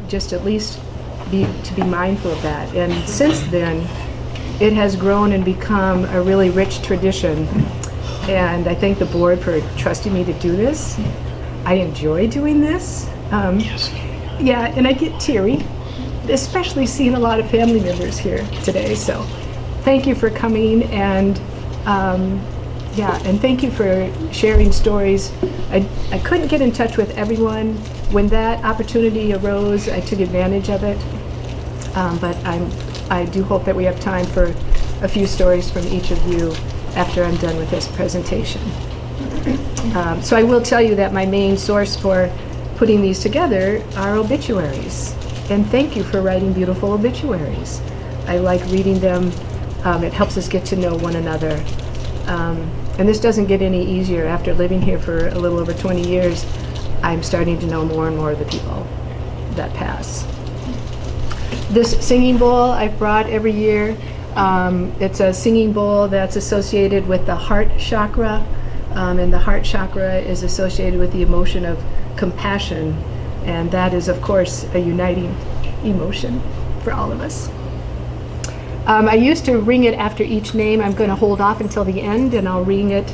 just at least to be mindful of that. And since then, it has grown and become a really rich tradition. And I thank the board for trusting me to do this. I enjoy doing this. Yeah, and I get teary, especially seeing a lot of family members here today. So thank you for coming, and yeah, and thank you for sharing stories. I couldn't get in touch with everyone. When that opportunity arose, I took advantage of it. But I do hope that we have time for a few stories from each of you after I'm done with this presentation. So I will tell you that my main source for putting these together are obituaries. And thank you for writing beautiful obituaries. I like reading them. It helps us get to know one another. And this doesn't get any easier. After living here for a little over 20 years, I'm starting to know more and more of the people that pass. This singing bowl I've brought every year. It's a singing bowl that's associated with the heart chakra. And the heart chakra is associated with the emotion of compassion. And that is, of course, a uniting emotion for all of us. I used to ring it after each name. I'm going to hold off until the end, and I'll ring it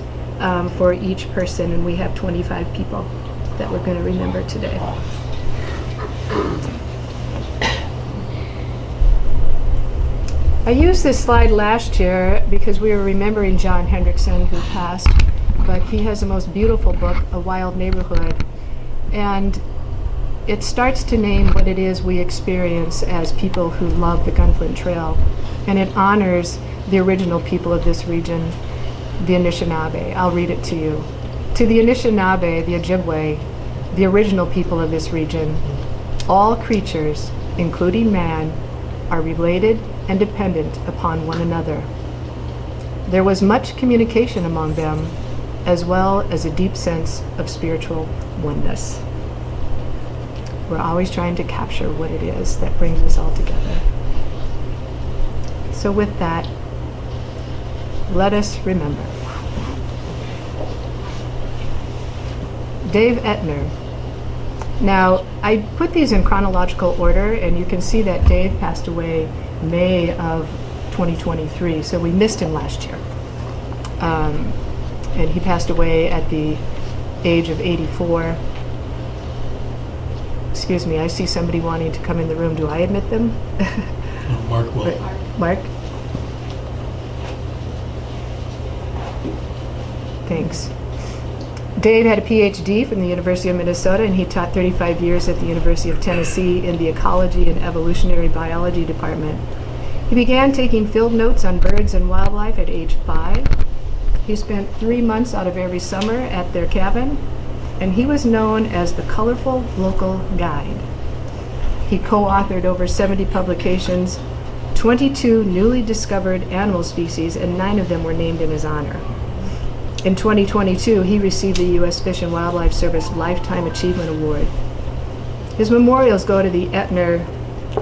for each person. And we have 25 people that we're going to remember today. I used this slide last year because we were remembering John Hendrickson, who passed, but he has the most beautiful book, A Wild Neighborhood. And it starts to name what it is we experience as people who love the Gunflint Trail. And it honors the original people of this region, the Anishinaabe. I'll read it to you. To the Anishinaabe, the Ojibwe, the original people of this region, all creatures, including man, are related and dependent upon one another. There was much communication among them, as well as a deep sense of spiritual oneness. We're always trying to capture what it is that brings us all together. So with that, let us remember. Dave Ettner. Now, I put these in chronological order, and you can see that Dave passed away May of 2023, so we missed him last year. And he passed away at the age of 84. Excuse me, I see somebody wanting to come in the room. Do I admit them? Mark will. Mark? Thanks. Dave had a PhD from the University of Minnesota, and he taught 35 years at the University of Tennessee in the Ecology and Evolutionary Biology department. He began taking field notes on birds and wildlife at age 5. He spent 3 months out of every summer at their cabin, and he was known as the colorful local guide. He co-authored over 70 publications, 22 newly discovered animal species, and 9 of them were named in his honor. In 2022, he received the U.S. Fish and Wildlife Service Lifetime Achievement Award. His memorials go to the Ettner,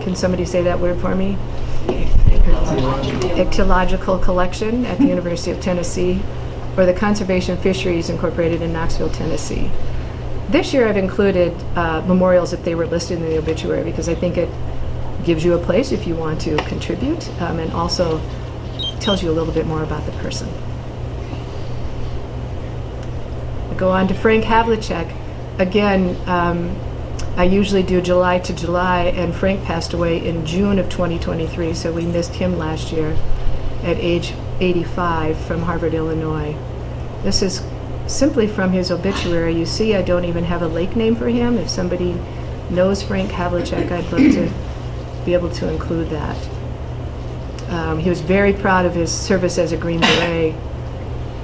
can somebody say that word for me? Ichthyological Collection at the University of Tennessee, or the Conservation Fisheries Incorporated in Knoxville, Tennessee. This year I've included memorials if they were listed in the obituary, because I think it gives you a place if you want to contribute, and also tells you a little bit more about the person. Go on to Frank Havlicek. Again, I usually do July to July, and Frank passed away in June of 2023, so we missed him last year at age 85 from Harvard, Illinois. This is simply from his obituary. You see, I don't even have a lake name for him. If somebody knows Frank Havlicek, I'd love to be able to include that. He was very proud of his service as a Green Beret.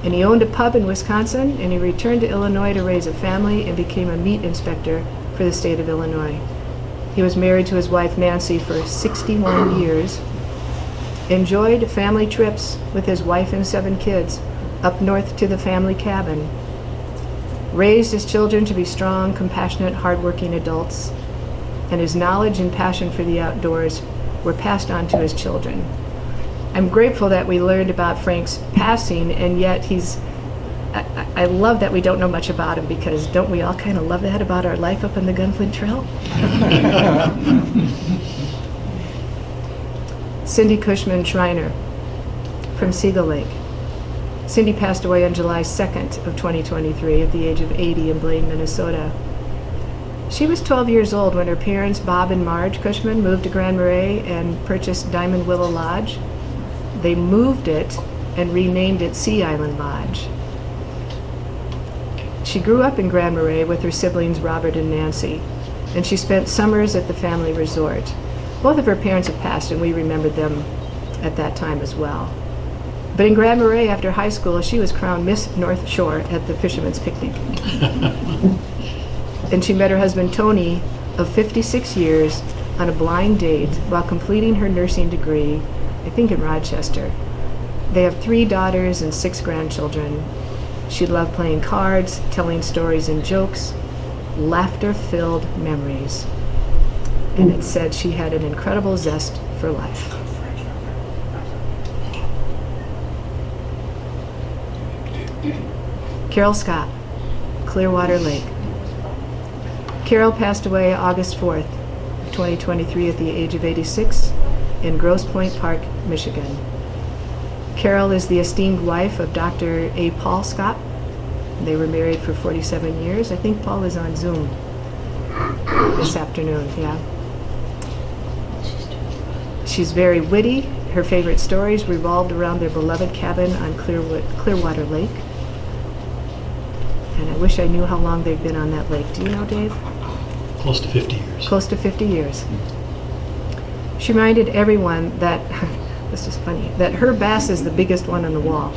And he owned a pub in Wisconsin, and he returned to Illinois to raise a family and became a meat inspector for the state of Illinois. He was married to his wife Nancy for 61 years, enjoyed family trips with his wife and 7 kids up north to the family cabin, raised his children to be strong, compassionate, hardworking adults, and his knowledge and passion for the outdoors were passed on to his children. I'm grateful that we learned about Frank's passing, and yet he's I love that we don't know much about him, because don't we all kind of love that about our life up on the Gunflint Trail? Cindy Cushman Schreiner from Seagull Lake. Cindy passed away on July 2nd of 2023 at the age of 80 in Blaine, Minnesota. She was 12 years old when her parents, Bob and Marge Cushman, moved to Grand Marais and purchased Diamond Willow Lodge. They moved it and renamed it Sea Island Lodge. She grew up in Grand Marais with her siblings Robert and Nancy, and she spent summers at the family resort. Both of her parents have passed, and we remembered them at that time as well. But in Grand Marais, after high school, she was crowned Miss North Shore at the Fisherman's Picnic. And she met her husband, Tony, of 56 years, on a blind date while completing her nursing degree, I think in Rochester. They have 3 daughters and 6 grandchildren. She loved playing cards, telling stories and jokes, laughter-filled memories. And it said she had an incredible zest for life. Carol Scott, Clearwater Lake. Carol passed away August 4th, 2023 at the age of 86 in Grosse Pointe Park, Michigan. Carol is the esteemed wife of Dr. A. Paul Scott. They were married for 47 years. I think Paul is on Zoom this afternoon, yeah. She's very witty. Her favorite stories revolved around their beloved cabin on Clearwater Lake. And I wish I knew how long they've been on that lake. Do you know, Dave? Close to 50 years. Close to 50 years. She reminded everyone that, this is funny, that her bass is the biggest one on the wall.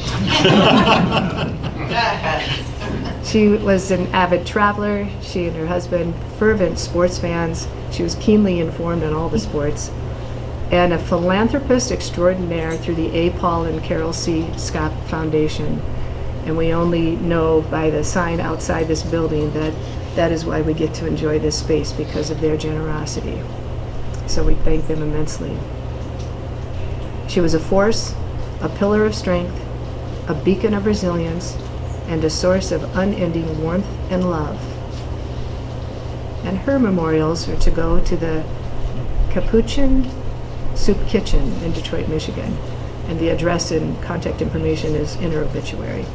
She was an avid traveler. She and her husband, fervent sports fans. She was keenly informed on all the sports. And a philanthropist extraordinaire through the A. Paul and Carol C. Scott Foundation. And we only know by the sign outside this building that that is why we get to enjoy this space, because of their generosity. So we thank them immensely. She was a force, a pillar of strength, a beacon of resilience, and a source of unending warmth and love. And her memorials are to go to the Capuchin Soup Kitchen in Detroit, Michigan. And the address and contact information is in her obituary.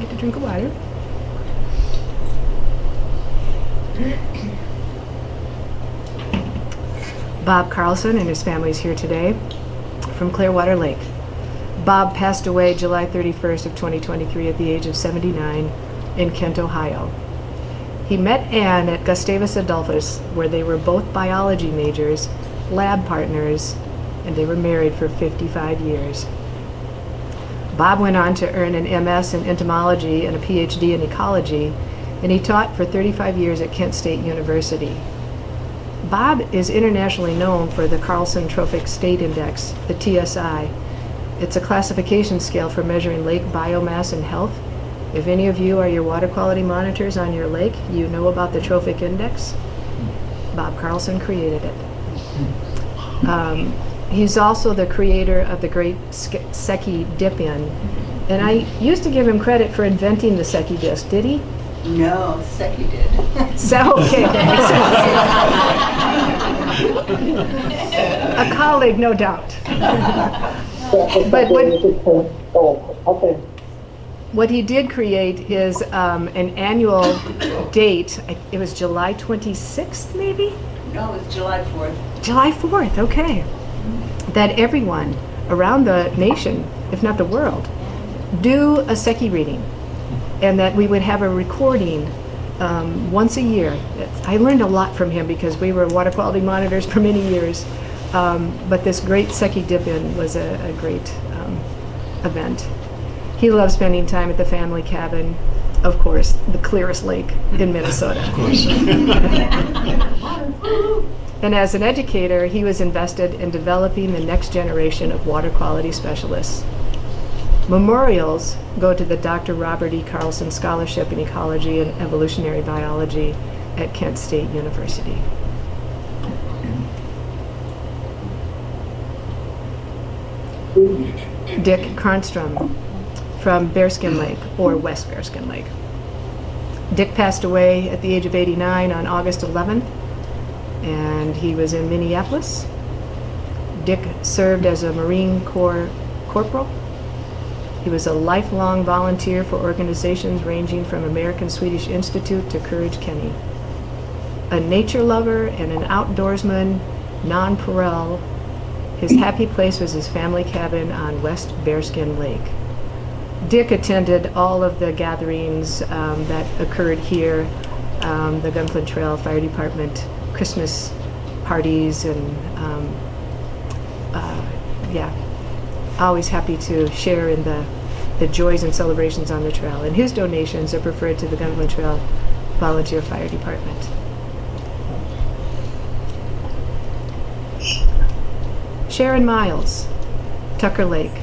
Get a drink of water. Bob Carlson and his family is here today from Clearwater Lake. Bob passed away July 31st of 2023 at the age of 79 in Kent, Ohio. He met Anne at Gustavus Adolphus, where they were both biology majors, lab partners, and they were married for 55 years. Bob went on to earn an MS in entomology and a PhD in ecology, and he taught for 35 years at Kent State University. Bob is internationally known for the Carlson Trophic State Index, the TSI. It's a classification scale for measuring lake biomass and health. If any of you are your water quality monitors on your lake, you know about the Trophic Index. Bob Carlson created it. He's also the creator of the great Secchi dip-in. And I used to give him credit for inventing the Secchi disc. Did he? No, Secchi did. So, okay. A colleague, no doubt. But what he did create is an annual date. It was July 26th, maybe? No, it was July 4th. July 4th, okay. That everyone around the nation, if not the world, do a Secchi reading. And that we would have a recording once a year. I learned a lot from him because we were water quality monitors for many years. But this great Secchi dip-in was a great event. He loved spending time at the family cabin, of course, the clearest lake in Minnesota. Of course. And as an educator, he was invested in developing the next generation of water quality specialists. Memorials go to the Dr. Robert E. Carlson Scholarship in Ecology and Evolutionary Biology at Kent State University. Dick Cronstrom from Bearskin Lake, or West Bearskin Lake. Dick passed away at the age of 89 on August 11th, and he was in Minneapolis. Dick served as a Marine Corps corporal. He was a lifelong volunteer for organizations ranging from American Swedish Institute to Courage Kenny. A nature lover and an outdoorsman, nonpareil, his happy place was his family cabin on West Bearskin Lake. Dick attended all of the gatherings that occurred here, the Gunflint Trail Fire Department Christmas parties, and yeah, always happy to share in the joys and celebrations on the trail. And his donations are preferred to the Gunflint Trail Volunteer Fire Department. Sharon Miles, Tucker Lake.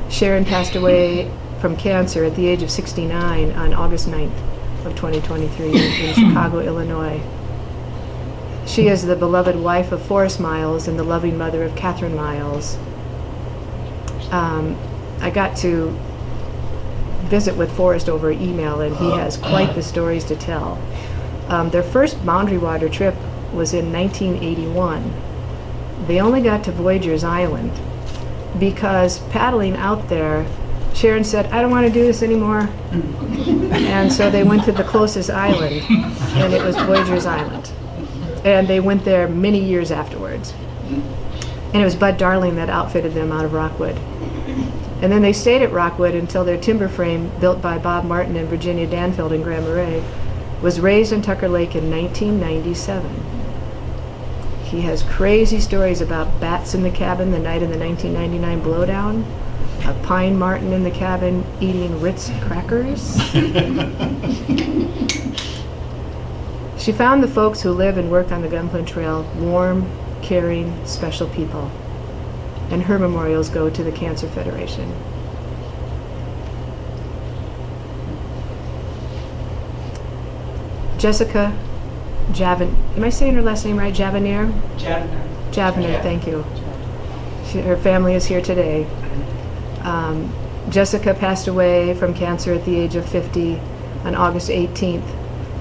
Sharon passed away from cancer at the age of 69 on August 9th of 2023 in Chicago, Illinois. She is the beloved wife of Forrest Miles and the loving mother of Catherine Miles. I got to visit with Forrest over email, and he has quite the stories to tell. Their first Boundary Water trip was in 1981. They only got to Voyageurs Island because paddling out there, Sharon said, "I don't want to do this anymore." And so they went to the closest island, and it was Voyageurs Island. And they went there many years afterwards. And it was Bud Darling that outfitted them out of Rockwood. And then they stayed at Rockwood until their timber frame, built by Bob Martin and Virginia Danfield in Grand Marais, was raised in Tucker Lake in 1997. He has crazy stories about bats in the cabin the night of the 1999 blowdown, a pine marten in the cabin eating Ritz crackers. She found the folks who live and work on the Gunflint Trail warm, caring, special people. And her memorials go to the Cancer Federation. Jessica Javin, am I saying her last name right? Javanier? Javiner, thank you. Her family is here today. Jessica passed away from cancer at the age of 50 on August 18th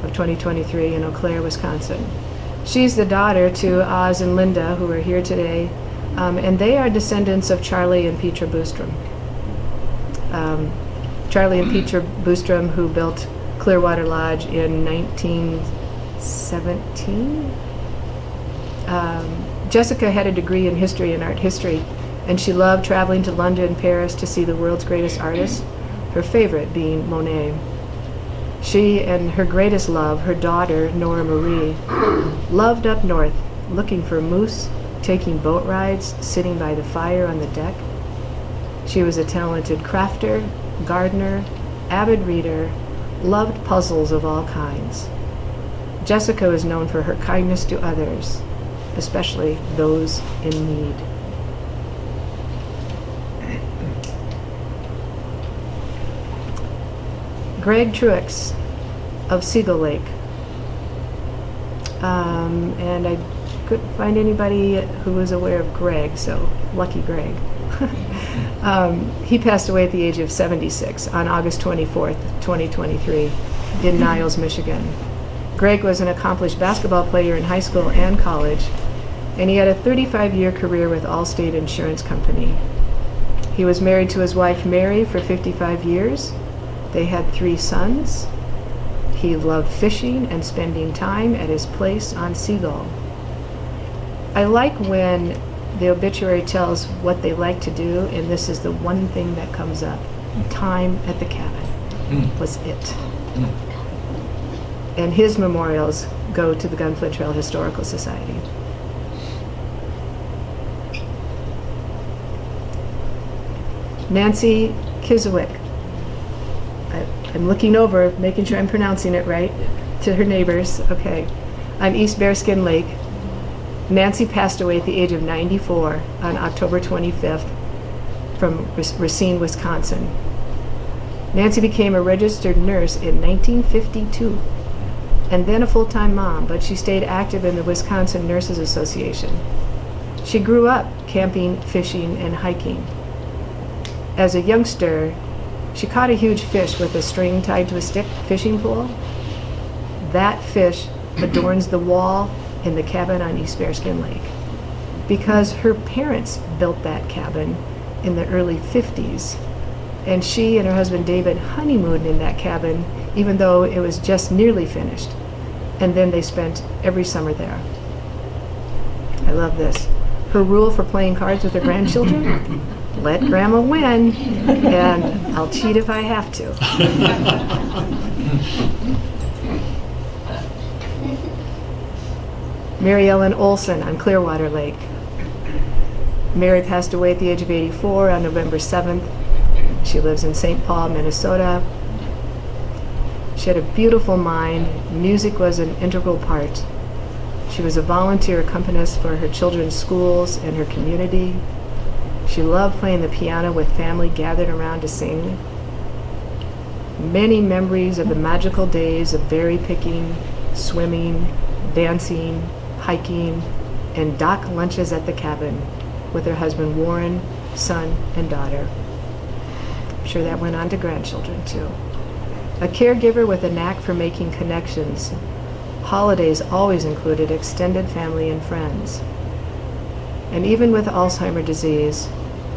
of 2023 in Eau Claire, Wisconsin. She's the daughter to Oz and Linda, who are here today, and they are descendants of Charlie and Petra Boostrom. Charlie and Petra Boostrom, who built Clearwater Lodge in 1917. Jessica had a degree in history and art history, and she loved traveling to London and Paris to see the world's greatest artists, her favorite being Monet. She and her greatest love, her daughter, Nora Marie, loved up north, looking for moose, taking boat rides, sitting by the fire on the deck. She was a talented crafter, gardener, avid reader, loved puzzles of all kinds. Jessica is known for her kindness to others, especially those in need. Greg Truex of Seagull Lake. And I couldn't find anybody who was aware of Greg, so lucky Greg. He passed away at the age of 76 on August 24th, 2023 in Niles, Michigan. Greg was an accomplished basketball player in high school and college, and he had a 35-year career with Allstate Insurance Company. He was married to his wife Mary for 55 years. They had 3 sons. He loved fishing and spending time at his place on Seagull. I like when the obituary tells what they like to do, and this is the one thing that comes up. Time at the cabin was it. And his memorials go to the Gunflint Trail Historical Society. Nancy Chik-Wauk. I'm looking over, making sure I'm pronouncing it right, to her neighbors. Okay. On East Bearskin Lake. Nancy passed away at the age of 94 on October 25th from Racine, Wisconsin. Nancy became a registered nurse in 1952 and then a full-time mom, but she stayed active in the Wisconsin Nurses Association. She grew up camping, fishing, and hiking. As a youngster, she caught a huge fish with a string tied to a stick fishing pole. That fish adorns the wall in the cabin on East Bearskin Lake because her parents built that cabin in the early 50s, and she and her husband David honeymooned in that cabin even though it was just nearly finished, and then they spent every summer there. I love this. Her rule for playing cards with her grandchildren: let Grandma win, and I'll cheat if I have to. Mary Ellen Olson on Clearwater Lake. Mary passed away at the age of 84 on November 7th. She lives in St. Paul, Minnesota. She had a beautiful mind. Music was an integral part. She was a volunteer accompanist for her children's schools and her community. She loved playing the piano with family gathered around to sing. Many memories of the magical days of berry picking, swimming, dancing, hiking, and dock lunches at the cabin with her husband Warren, son, and daughter. I'm sure that went on to grandchildren too. A caregiver with a knack for making connections. Holidays always included extended family and friends. And even with Alzheimer's disease,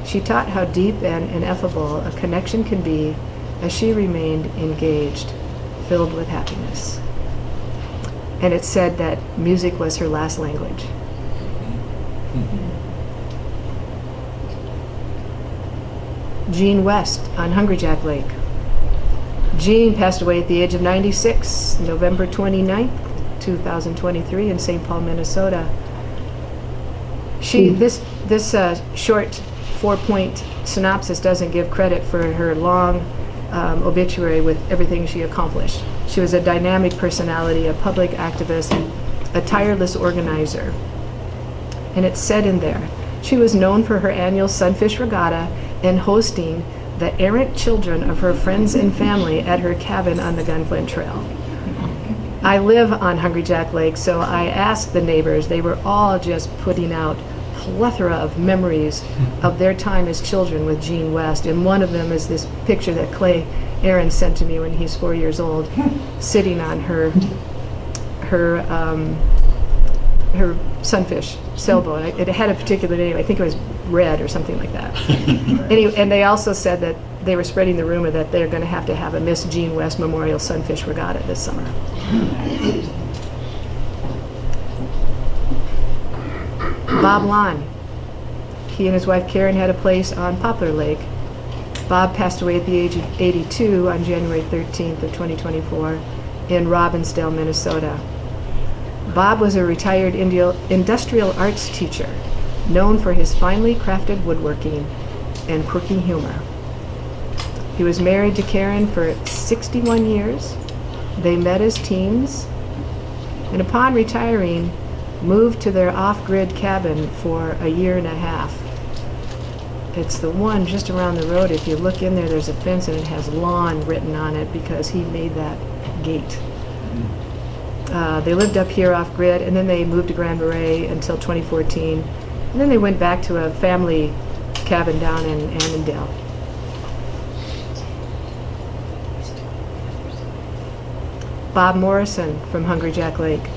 she taught how deep and ineffable a connection can be as she remained engaged, filled with happiness. And it's said that music was her last language. Jean West on Hungry Jack Lake. Jean passed away at the age of 96, November 29th, 2023 in St. Paul, Minnesota. This short 4-point synopsis doesn't give credit for her long obituary with everything she accomplished. She was a dynamic personality, a public activist, a tireless organizer. And it's said in there, she was known for her annual Sunfish Regatta and hosting the errant children of her friends and family at her cabin on the Gunflint Trail. I live on Hungry Jack Lake, so I asked the neighbors. They were all just putting out plethora of memories of their time as children with Jean West, and one of them is this picture that Clay Aaron sent to me when he's 4 years old, sitting on her sunfish sailboat. It had a particular name. I think it was Red or something like that. Anyway, and they also said that they were spreading the rumor that they're going to have a Miss Jean West Memorial Sunfish Regatta this summer. Bob Lon. He and his wife Karen had a place on Poplar Lake. Bob passed away at the age of 82 on January 13th of 2024 in Robbinsdale, Minnesota. Bob was a retired industrial arts teacher, known for his finely crafted woodworking and quirky humor. He was married to Karen for 61 years. They met as teens, and upon retiring, moved to their off-grid cabin for a year and a half. It's the one just around the road. If you look in there, there's a fence and it has lawn written on it because he made that gate. They lived up here off-grid, and then they moved to Grand Marais until 2014. And then they went back to a family cabin down in Annandale. Bob Morrison from Hungry Jack Lake.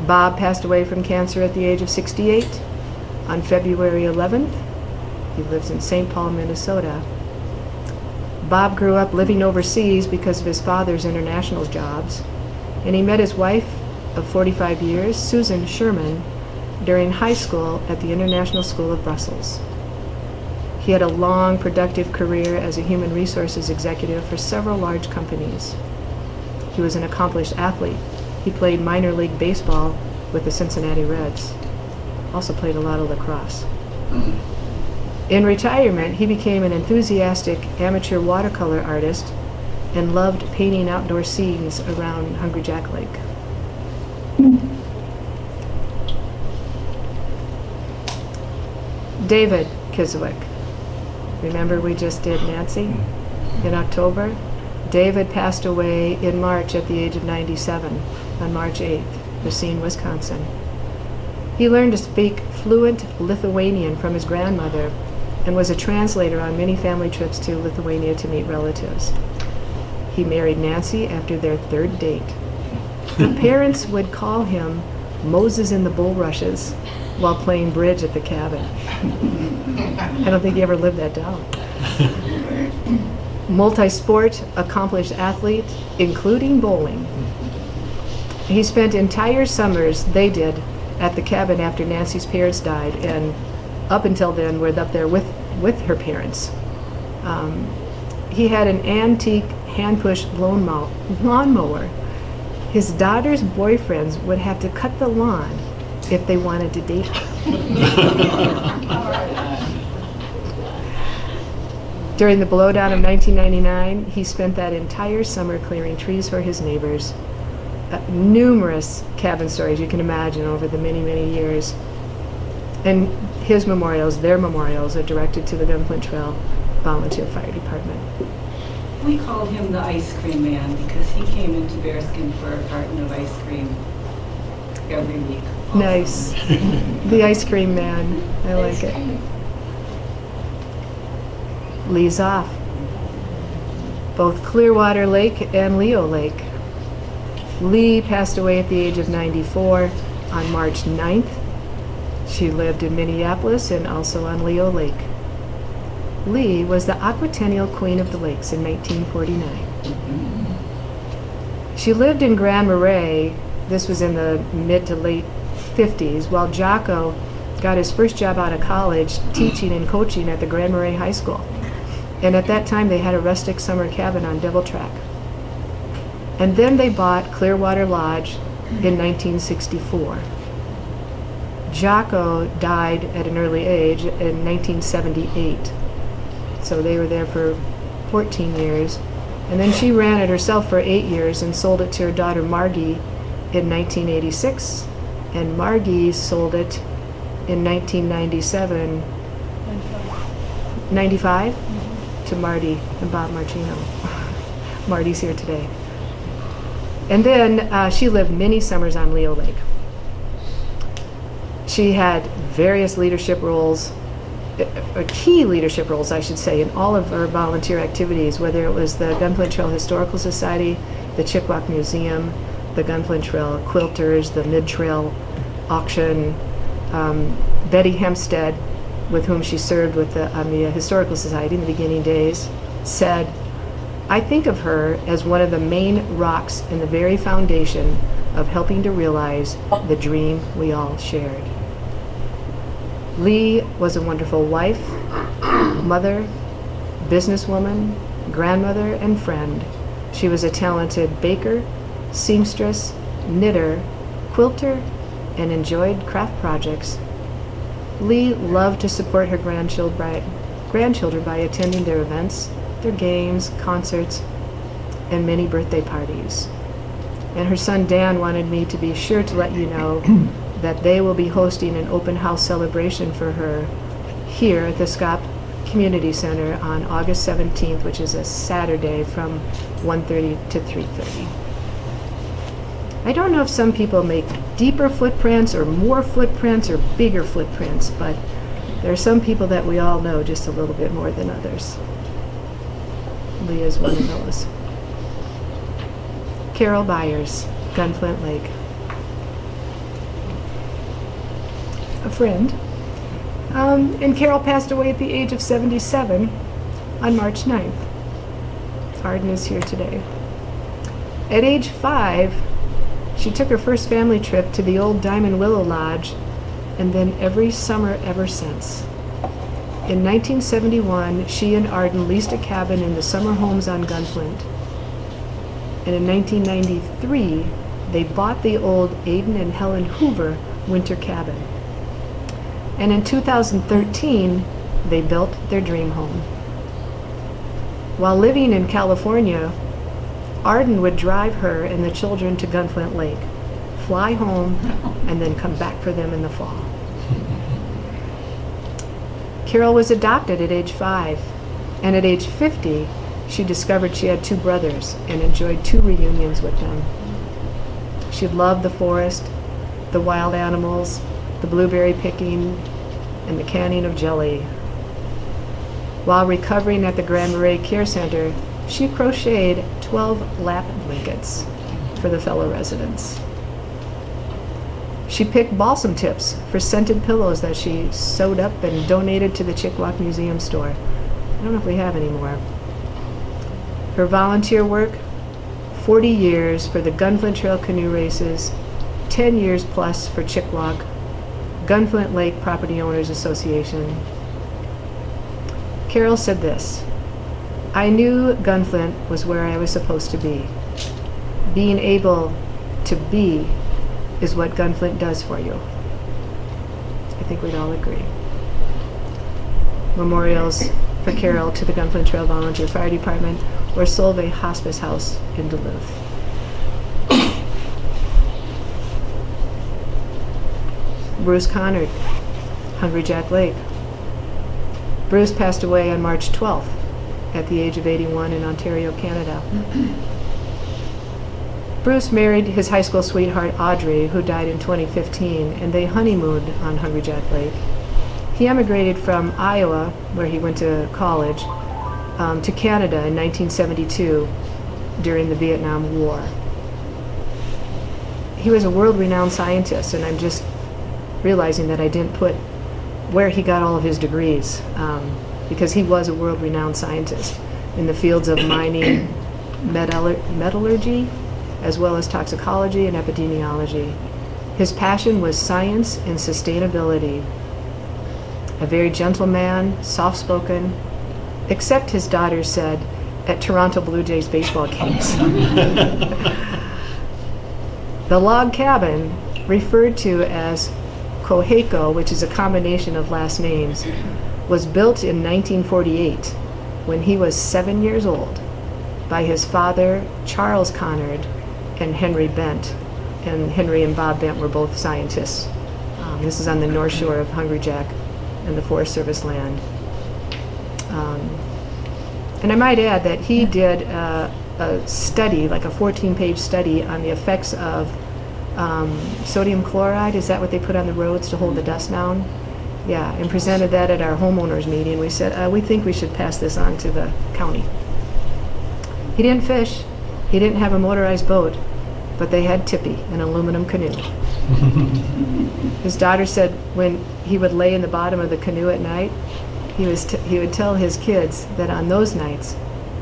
Bob passed away from cancer at the age of 68 on February 11th. He lives in St. Paul, Minnesota. Bob grew up living overseas because of his father's international jobs, and he met his wife of 45 years, Susan Sherman, during high school at the International School of Brussels. He had a long, productive career as a human resources executive for several large companies. He was an accomplished athlete. He played minor league baseball with the Cincinnati Reds. Also played a lot of lacrosse. In retirement, he became an enthusiastic amateur watercolor artist and loved painting outdoor scenes around Hungry Jack Lake. David Chik-Wauk. Remember we just did Nancy in October? David passed away in March at the age of 97 on March 8th, Racine, Wisconsin. He learned to speak fluent Lithuanian from his grandmother and was a translator on many family trips to Lithuania to meet relatives. He married Nancy after their third date. Her parents would call him Moses in the bulrushes while playing bridge at the cabin. I don't think he ever lived that down. Multi-sport, accomplished athlete, including bowling. He spent entire summers, they did, at the cabin after Nancy's parents died, and up until then were up there with her parents. He had an antique hand-push lawnmower. His daughter's boyfriends would have to cut the lawn if they wanted to date her. During the blowdown of 1999, he spent that entire summer clearing trees for his neighbors. Numerous cabin stories you can imagine over the many, many years. And his memorials, their memorials, are directed to the Gunflint Trail Volunteer Fire Department. We called him the ice cream man because he came into Bearskin for a carton of ice cream every week. Also. Nice. The ice cream man. I like it. Lee's off. Both Clearwater Lake and Leo Lake. Lee passed away at the age of 94 on March 9th. She lived in Minneapolis and also on Leo Lake. Lee was the Aquatennial Queen of the Lakes in 1949. She lived in Grand Marais, this was in the mid to late 50s, while Jocko got his first job out of college teaching and coaching at the Grand Marais High School. And at that time they had a rustic summer cabin on Devil Track. And then they bought Clearwater Lodge in 1964. Jocko died at an early age in 1978. So they were there for 14 years. And then she ran it herself for 8 years and sold it to her daughter Margie in 1986. And Margie sold it in 1997, 95 to Marty and Bob Martino. Marty's here today. And then she lived many summers on Leo Lake. She had various leadership roles, key leadership roles, I should say, in all of her volunteer activities, whether it was the Gunflint Trail Historical Society, the Chik-Wauk Museum, the Gunflint Trail Quilters, the Mid-Trail Auction. Betty Hempstead, with whom she served on the Historical Society in the beginning days, said, "I think of her as one of the main rocks in the very foundation of helping to realize the dream we all shared." Lee was a wonderful wife, mother, businesswoman, grandmother, and friend. She was a talented baker, seamstress, knitter, quilter, and enjoyed craft projects. Lee loved to support her grandchildren by attending their events, their games, concerts, and many birthday parties. And her son Dan wanted me to be sure to let you know that they will be hosting an open house celebration for her here at the Scott Community Center on August 17th, which is a Saturday, from 1:30 to 3:30. I don't know if some people make deeper footprints or more footprints or bigger footprints, but there are some people that we all know just a little bit more than others. Lee is one of those. Carol Byers, Gunflint Lake. A friend. And Carol passed away at the age of 77 on March 9th. Arden is here today. At age 5, she took her first family trip to the old Diamond Willow Lodge, and then every summer ever since. In 1971, she and Arden leased a cabin in the summer homes on Gunflint. And in 1993, they bought the old Aidan and Helen Hoover winter cabin. And in 2013, they built their dream home. While living in California, Arden would drive her and the children to Gunflint Lake, fly home, and then come back for them in the fall. Carol was adopted at age 5, and at age 50, she discovered she had 2 brothers and enjoyed 2 reunions with them. She loved the forest, the wild animals, the blueberry picking, and the canning of jelly. While recovering at the Grand Marais Care Center, she crocheted 12 lap blankets for the fellow residents. She picked balsam tips for scented pillows that she sewed up and donated to the Chik-Wauk Museum store. I don't know if we have any more. Her volunteer work, 40 years for the Gunflint Trail canoe races, 10 years plus for Chik-Wauk, Gunflint Lake Property Owners Association. Carol said this: "I knew Gunflint was where I was supposed to be. Being able to be is what Gunflint does for you." I think we'd all agree. Memorials for Carol to the Gunflint Trail Volunteer Fire Department or Solvay Hospice House in Duluth. Bruce Connard, Hungry Jack Lake. Bruce passed away on March 12th at the age of 81 in Ontario, Canada. Bruce married his high school sweetheart Audrey, who died in 2015, and they honeymooned on Hungry Jack Lake. He emigrated from Iowa, where he went to college, to Canada in 1972 during the Vietnam War. He was a world-renowned scientist, and I'm just realizing that I didn't put where he got all of his degrees, because he was a world-renowned scientist in the fields of mining, metallurgy, as well as toxicology and epidemiology. His passion was science and sustainability. A very gentle man, soft-spoken, except his daughter said at Toronto Blue Jays baseball games. The log cabin, referred to as Koheko, which is a combination of last names, was built in 1948 when he was 7 years old by his father, Charles Connard, and Henry Bent. And Henry and Bob Bent were both scientists. This is on the north shore of Hungry Jack and the Forest Service land. And I might add that he did a study, like a 14-page study, on the effects of sodium chloride. Is that what they put on the roads to hold the dust down? Yeah, and presented that at our homeowners meeting. We said, we think we should pass this on to the county. He didn't fish. He didn't have a motorized boat, but they had Tippy, an aluminum canoe. His daughter said when he would lay in the bottom of the canoe at night, he would tell his kids that on those nights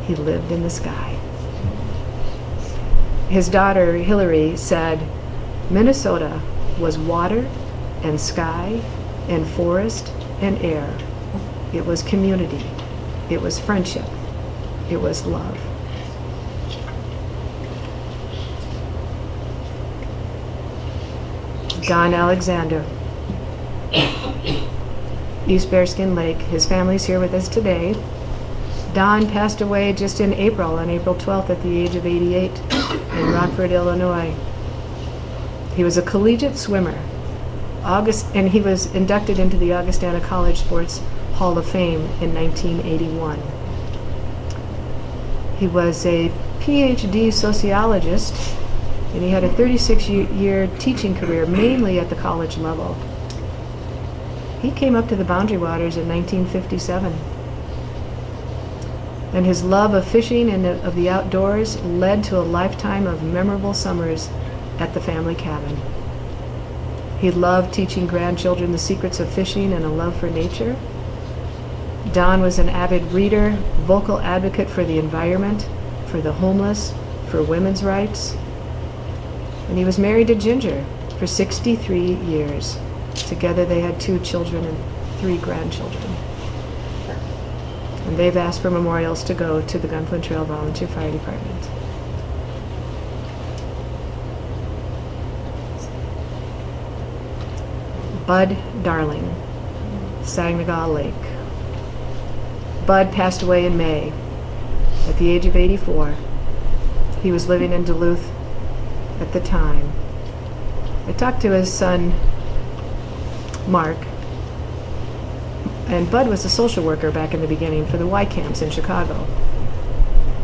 he lived in the sky. His daughter Hillary said Minnesota was water and sky and forest and air. It was community. It was friendship. It was love. Don Alexander, East Bearskin Lake. His family's here with us today. Don passed away just in April, on April 12th at the age of 88 in Rockford, Illinois. He was a collegiate swimmer. And he was inducted into the Augustana College Sports Hall of Fame in 1981. He was a PhD sociologist, and he had a 36-year teaching career, mainly at the college level. He came up to the Boundary Waters in 1957. And his love of fishing and of the outdoors led to a lifetime of memorable summers at the family cabin. He loved teaching grandchildren the secrets of fishing and a love for nature. Don was an avid reader, vocal advocate for the environment, for the homeless, for women's rights. And he was married to Ginger for 63 years. Together they had 2 children and 3 grandchildren. And they've asked for memorials to go to the Gunflint Trail Volunteer Fire Department. Bud Darling, Saginaw Lake. Bud passed away in May at the age of 84. He was living in Duluth at the time. I talked to his son, Mark, and Bud was a social worker back in the beginning for the Y camps in Chicago.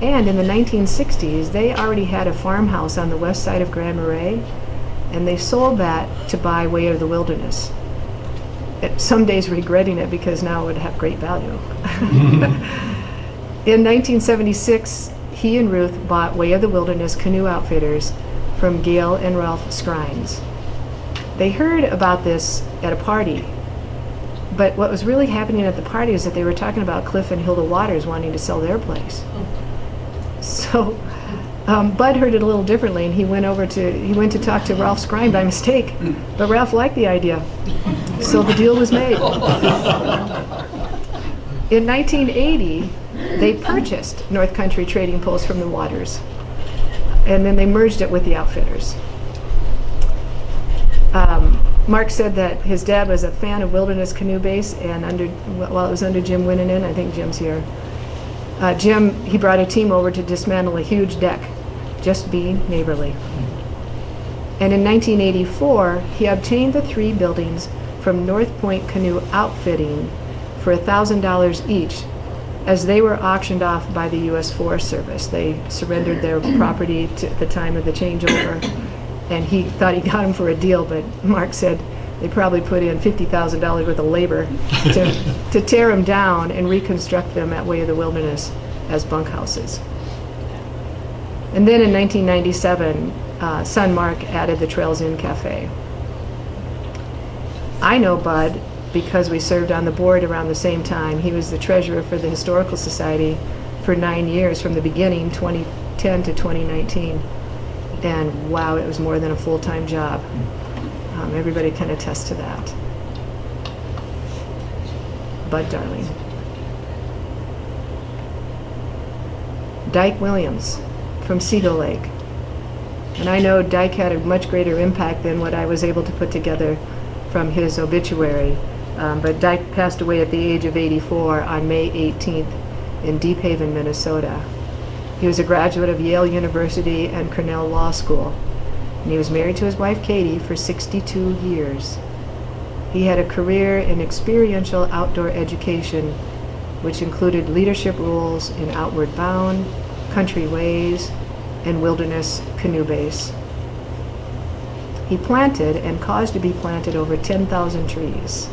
And in the 1960s, they already had a farmhouse on the west side of Grand Marais, and they sold that to buy Way of the Wilderness. some days regretting it because now it would have great value. In 1976, he and Ruth bought Way of the Wilderness Canoe Outfitters from Gail and Ralph Scrines. They heard about this at a party, but what was really happening at the party is that they were talking about Cliff and Hilda Waters wanting to sell their place. So Bud heard it a little differently, and he went to talk to Ralph Scrine by mistake, but Ralph liked the idea, so the deal was made. In 1980, they purchased North Country Trading Post from the Waters, and then they merged it with the Outfitters. Mark said that his dad was a fan of Wilderness Canoe Base, and while it was under Jim Winnanen, I think Jim's here, he brought a team over to dismantle a huge deck, just being neighborly. And in 1984, he obtained the 3 buildings from North Point Canoe Outfitting for $1,000 each, as they were auctioned off by the U.S. Forest Service. They surrendered their property at the time of the changeover, and he thought he got them for a deal, but Mark said they probably put in $50,000 worth of labor to tear them down and reconstruct them at Way of the Wilderness as bunkhouses. And then in 1997, son Mark added the Trails Inn Cafe. I know Bud because we served on the board around the same time. He was the treasurer for the Historical Society for 9 years, from the beginning, 2010 to 2019. And wow, it was more than a full-time job. Everybody can attest to that. Bud darling. Dyke Williams from Seagull Lake. And I know Dyke had a much greater impact than what I was able to put together from his obituary. But Dyke passed away at the age of 84 on May 18th in Deep Haven, Minnesota. He was a graduate of Yale University and Cornell Law School, and he was married to his wife Katie for 62 years. He had a career in experiential outdoor education, which included leadership roles in Outward Bound, Country Ways, and Wilderness Canoe Base. He planted and caused to be planted over 10,000 trees.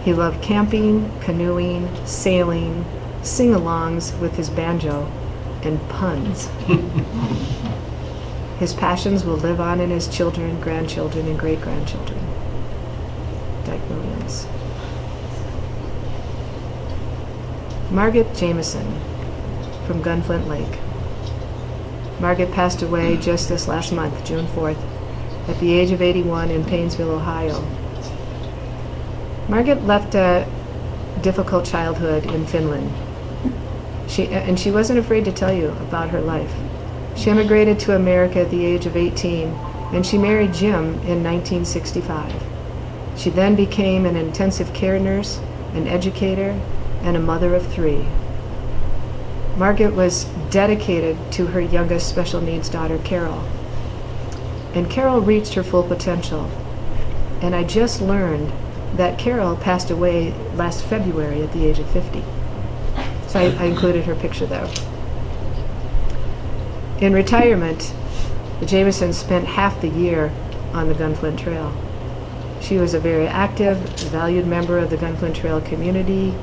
He loved camping, canoeing, sailing, sing-alongs with his banjo, and puns. His passions will live on in his children, grandchildren, and great-grandchildren. Dyke Williams. Margaret Jameson from Gunflint Lake. Margaret passed away just this last month, June 4th, at the age of 81 in Painesville, Ohio. Margaret left a difficult childhood in Finland. She wasn't afraid to tell you about her life. She immigrated to America at the age of 18, and she married Jim in 1965. She then became an intensive care nurse, an educator, and a mother of 3. Margaret was dedicated to her youngest special needs daughter, Carol. And Carol reached her full potential. And I just learned that Carol passed away last February at the age of 50. So I included her picture there. In retirement, the Jamesons spent half the year on the Gunflint Trail. She was a very active, valued member of the Gunflint Trail community.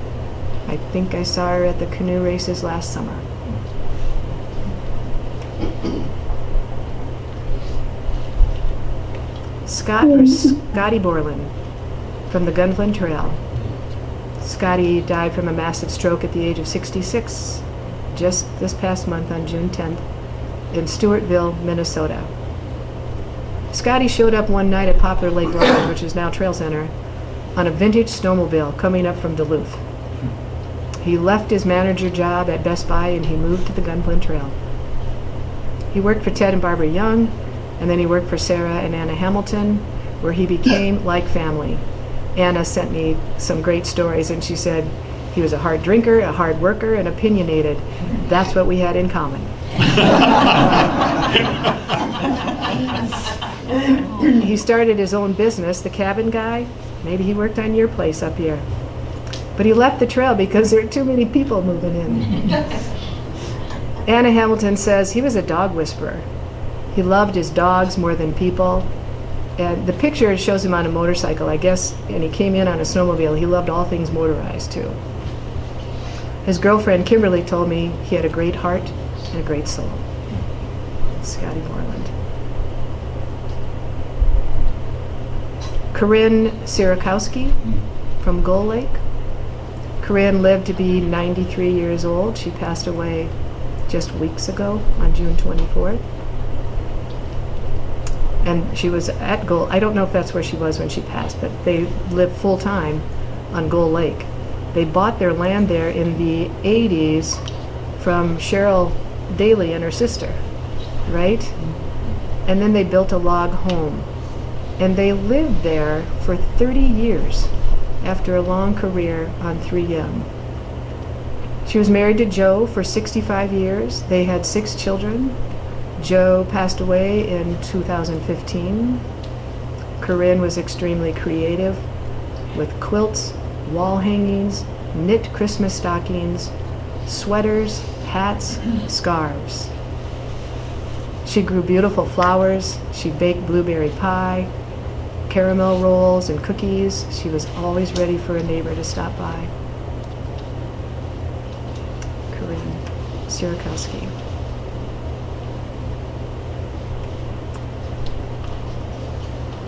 I think I saw her at the canoe races last summer. Scotty Borland from the Gunflint Trail. Scotty died from a massive stroke at the age of 66, just this past month on June 10th, in Stewartville, Minnesota. Scotty showed up one night at Poplar Lake Lodge, which is now Trail Center, on a vintage snowmobile coming up from Duluth. He left his manager job at Best Buy and he moved to the Gunflint Trail. He worked for Ted and Barbara Young, and then he worked for Sarah and Anna Hamilton, where he became like family. Anna sent me some great stories, and she said he was a hard drinker, a hard worker, and opinionated. That's what we had in common. He started his own business, The Cabin Guy. Maybe he worked on your place up here. But he left the trail because there were too many people moving in. Anna Hamilton says he was a dog whisperer. He loved his dogs more than people. And the picture shows him on a motorcycle, I guess, and he came in on a snowmobile. He loved all things motorized, too. His girlfriend, Kimberly, told me he had a great heart and a great soul. Scotty Moreland. Corinne Sierakowski from Gull Lake. Corinne lived to be 93 years old. She passed away just weeks ago on June 24th. And she was at Gull. I don't know if that's where she was when she passed, but they lived full-time on Gull Lake. They bought their land there in the 80s from Cheryl Daly and her sister, right? And then they built a log home. And they lived there for 30 years after a long career on 3M. She was married to Joe for 65 years. They had 6 children. Joe passed away in 2015. Corinne was extremely creative with quilts, wall hangings, knit Christmas stockings, sweaters, hats, scarves. She grew beautiful flowers. She baked blueberry pie, caramel rolls, and cookies. She was always ready for a neighbor to stop by. Corinne Sierakowski.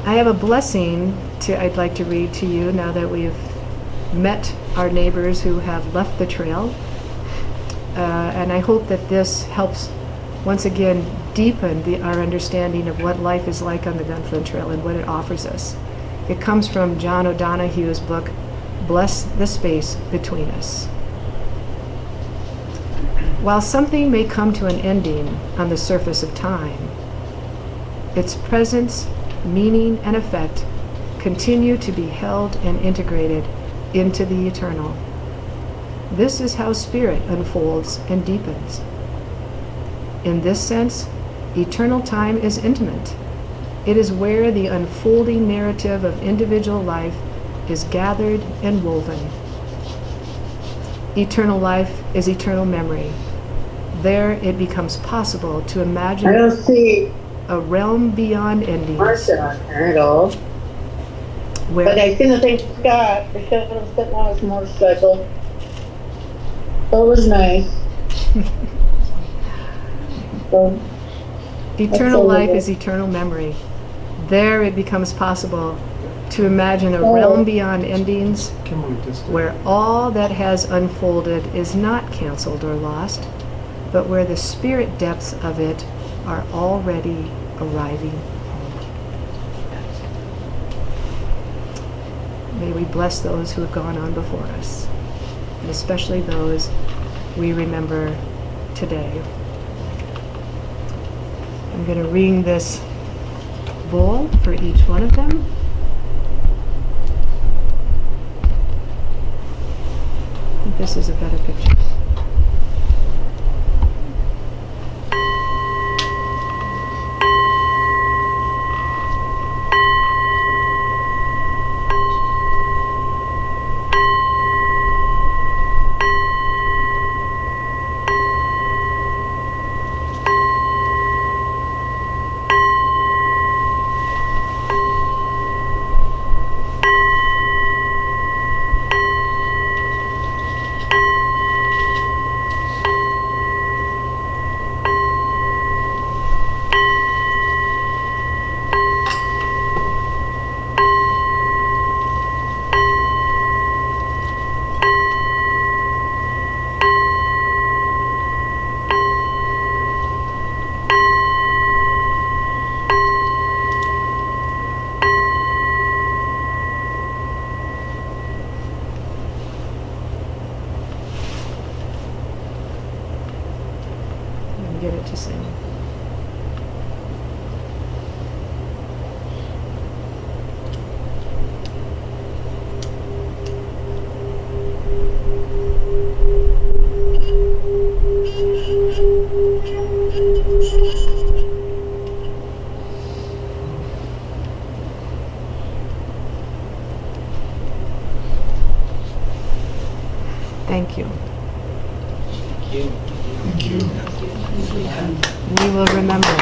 I have a blessing I'd like to read to you now that we've met our neighbors who have left the trail. And I hope that this helps once again deepen our understanding of what life is like on the Gunflint Trail and what it offers us. It comes from John O'Donohue's book, Bless the Space Between Us. While something may come to an ending on the surface of time, its presence, meaning, and effect continue to be held and integrated into the eternal. This is how spirit unfolds and deepens. In this sense, eternal time is intimate. It is where the unfolding narrative of individual life is gathered and woven. Eternal life is eternal memory. There it becomes possible to imagine I don't see a realm beyond endings. Marcia on her at all. Where But I see nothing Scott. I showed him sitting on his motorcycle. So it was nice. So, eternal life Absolutely. is eternal memory. There it becomes possible to imagine a Oh. realm beyond endings Kimberly just did. where all that has unfolded is not canceled or lost, but where the spirit depths of it are already arriving home. May we bless those who have gone on before us, and especially those we remember today. I'm going to ring this bowl for each one of them. I think this is a better picture. Get it to sing. Thank you. Thank you. We will remember.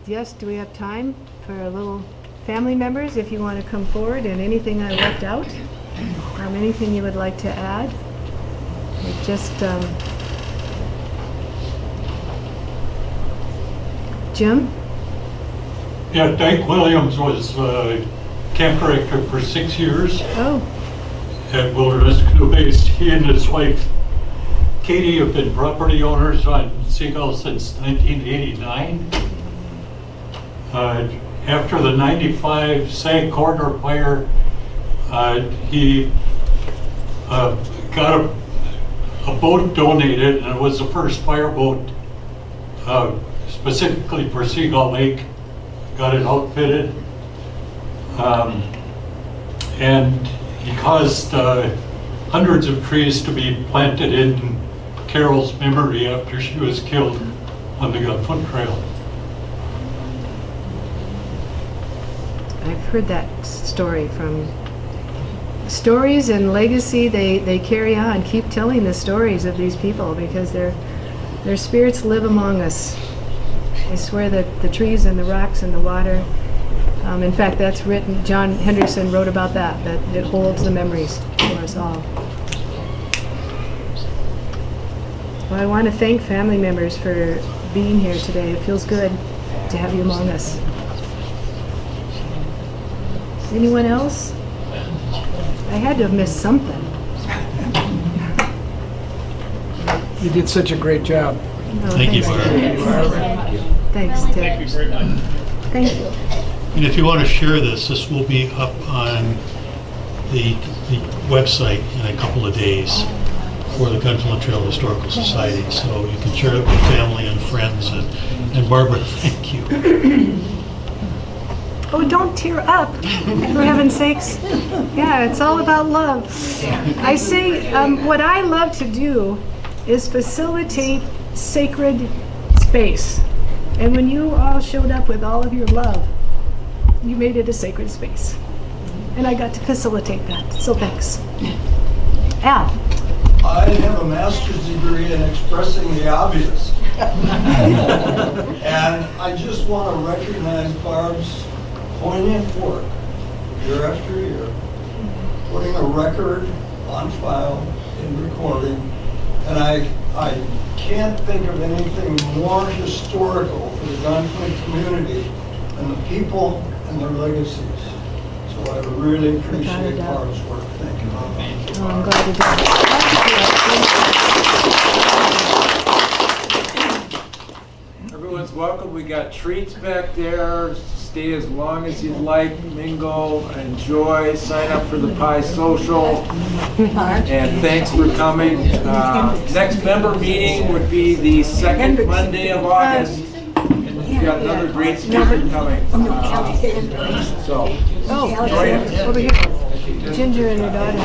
yes, do we have time for a little family members, if you want to come forward, and anything I left out? Anything you would like to add? Or just, Jim? Yeah, Dyke Williams was camp director for 6 years Oh, at Wilderness Canoe Base. He and his wife, Katie, have been property owners on Seagull since 1989. After the 95 Sag Corridor fire, he got a boat donated, and it was the first fireboat specifically for Seagull Lake. Got it outfitted, and he caused hundreds of trees to be planted in Carol's memory after she was killed on the Gunflint Trail. I've heard that story from stories and legacy. They carry on. Keep telling the stories of these people, because their spirits live among us. I swear that the trees and the rocks and the water, in fact, that's written, John Hendrickson wrote about that it holds the memories for us all. Well, I want to thank family members for being here today. It feels good to have you among us. Anyone else? I had to have missed something. You did such a great job. Oh, Thank you, thanks, Barb. Ted. Thanks, Ted. Thank you very much. Thank you. And if you want to share this will be up on the website in a couple of days for the Gunflint Trail Historical Society. So you can share it with family and friends. And Barbara, thank you. Oh, don't tear up, for heaven's sakes. Yeah, it's all about love. I say, what I love to do is facilitate sacred space. And when you all showed up with all of your love, you made it a sacred space. And I got to facilitate that, so thanks. Al? I have a master's degree in expressing the obvious. And I just want to recognize Barb's poignant work year after year, putting a record on file in recording. And I can't think of anything more historical for the Gunflint community than the people and their legacies. So I really appreciate Barb's work. Thank you. Oh, I'm glad you did. Everyone's welcome. We got treats back there. Stay as long as you'd like. Mingle, enjoy, sign up for the Pie Social. And thanks for coming. Next member meeting would be the second Monday of August. We've got another great speaker coming. So, Oh, over here. Ginger and her daughter.